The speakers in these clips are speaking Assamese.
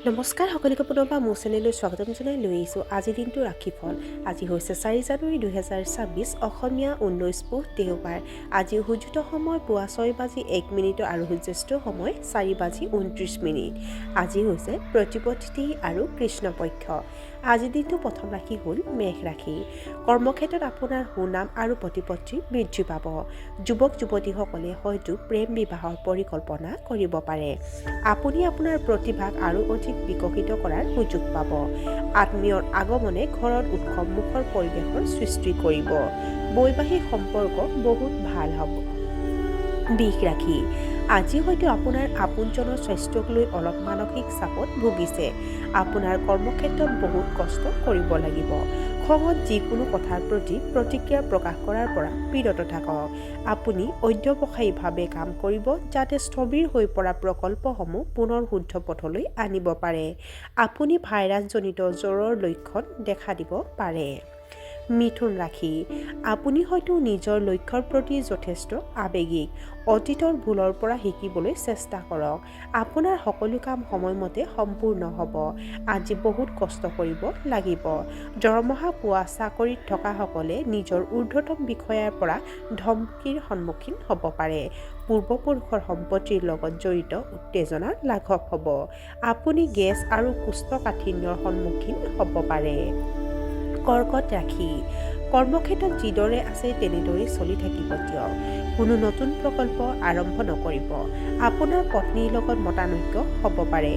নমস্কাৰ সকলোকে পুনৰবাৰ মোৰ চেনেললৈ স্বাগতম জনাই লৈ আহিছোঁ আজিৰ দিনটো ৰাশিফল। আজি হৈছে 4 জানুৱাৰী 2026, অসমীয়া 19 পুহ দেওবাৰ। আজি সূৰ্যোদয় সময় পুৱা 6:01 আৰু সূৰ্যাস্ত সময় 4:29। আজি হৈছে প্ৰতিপদ তিথি আৰু কৃষ্ণপক্ষ। আজিৰ দিনটো প্ৰথম ৰাশি হ'ল মেষ ৰাশি। কৰ্মক্ষেত্ৰত আপোনাৰ সুনাম আৰু প্ৰতিপত্তি বৃদ্ধি পাব। যুৱক যুৱতীসকলে হয়তো প্ৰেম বিবাহৰ পৰিকল্পনা কৰিব পাৰে। আপুনি আপোনাৰ প্ৰতিভাক আৰু অধিক বিকশিত কৰাৰ সুযোগ পাব। আত্মীয়ৰ আগমনে ঘৰত উৎসৱমুখৰ পৰিৱেশৰ সৃষ্টি কৰিব। বৈবাহিক সম্পৰ্ক বহুত ভাল হ'ব। বৃষ ৰাশি। আজি হয়তো আপোনাৰ আপোনজনৰ স্বাস্থ্যক লৈ অলপ মানসিক চাপত ভুগিছে। আপোনাৰ কৰ্মক্ষেত্ৰত বহুত কষ্ট কৰিব লাগিব। খঙত যিকোনো কথাৰ প্ৰতি প্ৰতিক্ৰিয়া প্ৰকাশ কৰাৰ পৰা বিৰত থাকক। আপুনি অধ্যৱসায়ীভাৱে কাম কৰিব যাতে স্থবিৰ হৈ পৰা প্ৰকল্পসমূহ পুনৰ শুদ্ধ পথলৈ আনিব পাৰে। আপুনি ভাইৰাছজনিত জ্বৰৰ লক্ষণ দেখা দিব পাৰে। মিথুন ৰাশি। আপুনি হয়তো নিজৰ লক্ষ্যৰ প্ৰতি যথেষ্ট আৱেগিক। অতীতৰ ভুলৰ পৰা শিকিবলৈ চেষ্টা কৰক। আপোনাৰ সকলো কাম সময়মতে সম্পূৰ্ণ হ'ব। আজি বহুত কষ্ট কৰিব লাগিব। দৰমহা পোৱা চাকৰিত থকাসকলে নিজৰ ঊৰ্ধ্বতম বিষয়াৰ পৰা ধমকিৰ সন্মুখীন হ'ব পাৰে। পূৰ্বপুৰুষৰ সম্পত্তিৰ লগত জড়িত উত্তেজনা লাঘৱ হ'ব। আপুনি গেছ আৰু কোষ্ঠকাঠিন্যৰ সন্মুখীন হ'ব পাৰে। কৰ্কট ৰাশি। কৰ্মক্ষেত্ৰত যিদৰে আছে তেনেদৰে চলি থাকিব দিয়ক। কোনো নতুন প্ৰকল্প আৰম্ভ নকৰিব। আপোনাৰ পত্নীৰ লগত মতানৈক্য হ'ব পাৰে।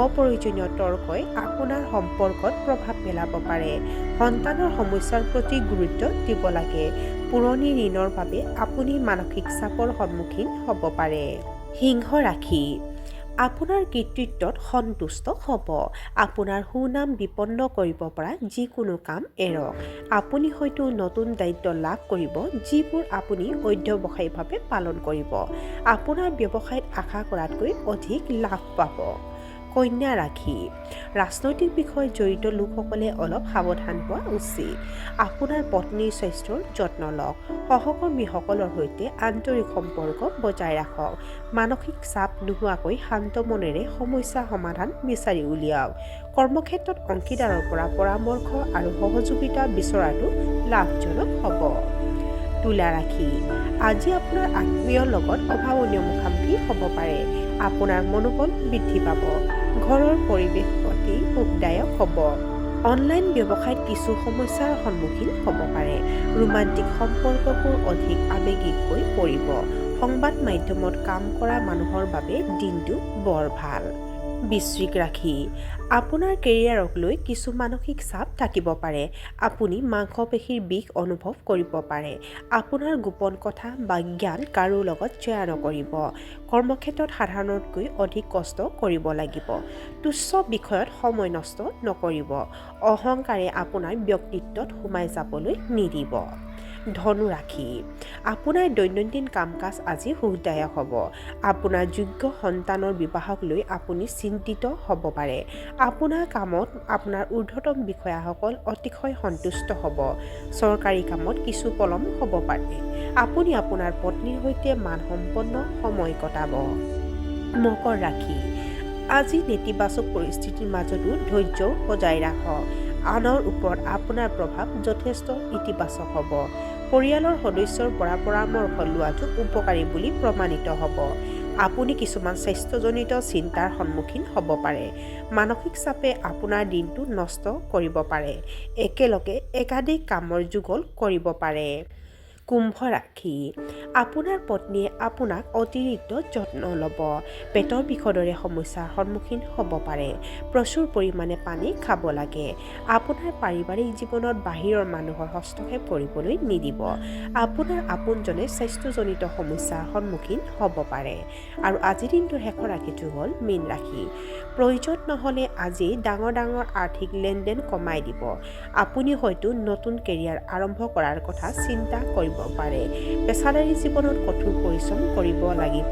অপ্ৰয়োজনীয় তৰ্কই আপোনাৰ সম্পৰ্কত প্ৰভাৱ পেলাব পাৰে। সন্তানৰ সমস্যাৰ প্ৰতি গুৰুত্ব দিব লাগে। পুৰণি ঋণৰ বাবে আপুনি মানসিক চাপৰ সন্মুখীন হ'ব পাৰে। সিংহ ৰাশি। আপোনাৰ কৃতিত্বত সন্তুষ্ট হ'ব। আপোনাৰ সুনাম বিপন্ন কৰিব পৰা যিকোনো কাম এৰক। আপুনি হয়তো নতুন দায়িত্ব লাভ কৰিব যিবোৰ আপুনি অধ্যৱসায়ীভাৱে পালন কৰিব। আপোনাৰ ব্যৱসায়ত আশা কৰাতকৈ অধিক লাভ পাব। কন্যা ৰাশি। ৰাজনৈতিক বিষয়ত জড়িত লোকসকলে অলপ সাৱধান হোৱা উচিত। আপোনাৰ পত্নীৰ স্বাস্থ্যৰ যত্ন লওক। সহকৰ্মীসকলৰ সৈতে আন্তৰিক সম্পৰ্ক বজাই ৰাখক। মানসিক চাপ নোহোৱাকৈ শান্ত মনেৰে সমস্যা সমাধান বিচাৰি উলিয়াওক। কৰ্মক্ষেত্ৰত অংশীদাৰৰ পৰা পৰামৰ্শ আৰু সহযোগিতা বিচৰাটো লাভজনক হ'ব। তুলা ৰাশি। আজি আপোনাৰ আত্মীয়ৰ লগত অভাৱনীয় মুখামুখি হ'ব পাৰে। আপোনাৰ মনোবল বৃদ্ধি পাব। ঘৰৰ পৰিৱেশ অতি সুখদায়ক হ'ব। অনলাইন ব্যৱসায়ত কিছু সমস্যাৰ সন্মুখীন হ'ব পাৰে। ৰোমান্টিক সম্পৰ্কবোৰ অধিক আৱেগিক হৈ পৰিব। সংবাদ মাধ্যমত কাম কৰা মানুহৰ বাবে দিনটো বৰ ভাল। বৃশ্চিক ৰাশি। আপোনাৰ কেৰিয়াৰক লৈ কিছু মানসিক চাপ থাকিব পাৰে। আপুনি মাংসপেশীৰ বিষ অনুভৱ কৰিব পাৰে। আপোনাৰ গোপন কথা বা জ্ঞান কাৰো লগত শ্বেয়াৰ নকৰিব। কৰ্মক্ষেত্ৰত সাধাৰণতকৈ অধিক কষ্ট কৰিব লাগিব। তুচ্ছ বিষয়ত সময় নষ্ট নকৰিব। অহংকাৰে আপোনাৰ ব্যক্তিত্বত সোমাই যাবলৈ নিদিব। ধনু ৰাশি। আপোনাৰ দৈনন্দিন কাম কাজ আজি সুখদায়ক হ'ব। আপোনাৰ যোগ্য সন্তানৰ বিবাহক লৈ আপুনি চিন্তিত হ'ব পাৰে। আপোনাৰ কামত আপোনাৰ ঊৰ্ধ্বতম বিষয়াসকল অতিশয় সন্তুষ্ট হ'ব। চৰকাৰী কামত কিছু পলম হ'ব পাৰে। আপুনি আপোনাৰ পত্নীৰ সৈতে মানসম্পন্ন সময় কটাব। মকৰ ৰাশি। আজি নেতিবাচক পৰিস্থিতিৰ মাজতো ধৈৰ্য বজাই ৰাখক। আনৰ ওপৰত আপোনাৰ প্ৰভাৱ যথেষ্ট ইতিবাচক হ'ব। পৰিয়ালৰ সদস্যৰ পৰা পৰামৰ্শ লোৱাটো উপকাৰী বুলি প্ৰমাণিত হ'ব। আপুনি কিছুমান স্বাস্থ্যজনিত চিন্তাৰ সন্মুখীন হ'ব পাৰে। মানসিক চাপে আপোনাৰ দিনটো নষ্ট কৰিব পাৰে। একেলগে একাধিক কামৰ যুগল কৰিব পাৰে। কুম্ভ ৰাশি। আপোনাৰ পত্নীয়ে আপোনাক অতিৰিক্ত যত্ন ল'ব। পেটৰ বিষৰ দৰে সমস্যাৰ সন্মুখীন হ'ব পাৰে। প্ৰচুৰ পৰিমাণে পানী খাব লাগে। আপোনাৰ পাৰিবাৰিক জীৱনত বাহিৰৰ মানুহৰ হস্তক্ষেপ কৰিবলৈ নিদিব। আপোনাৰ আপোনজনে স্বাস্থ্যজনিত সমস্যাৰ সন্মুখীন হ'ব পাৰে। আৰু আজিৰ দিনটোৰ শেষৰ ৰাশিটো হ'ল মীন ৰাশি। প্ৰয়োজন নহ'লে আজি ডাঙৰ আৰ্থিক লেনদেন কমাই দিব। আপুনি হয়তো নতুন কেৰিয়াৰ আৰম্ভ কৰাৰ কথা চিন্তা কৰিব পাৰে। পেছাদাৰী জীৱনত কঠোৰ পৰিশ্ৰম কৰিব লাগিব।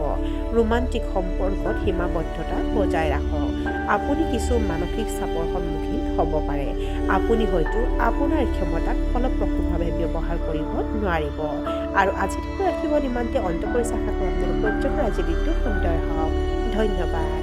ৰোমান্টিক সম্পৰ্কত সীমাবদ্ধতা বজাই ৰাখক। আপুনি কিছু মানসিক চাপৰ সন্মুখীন হ'ব পাৰে। আপুনি হয়তো আপোনাৰ ক্ষমতাক ফলপ্ৰসূভাৱে ব্যৱহাৰ কৰিব নোৱাৰিব। আৰু আজি দিনটো ৰাখিব নিমন্তে অন্ত কৰিছে আশা কৰোঁ আপোনালোক প্ৰত্যেকৰ আজি দিনটো সুন্দৰ হওক। ধন্যবাদ।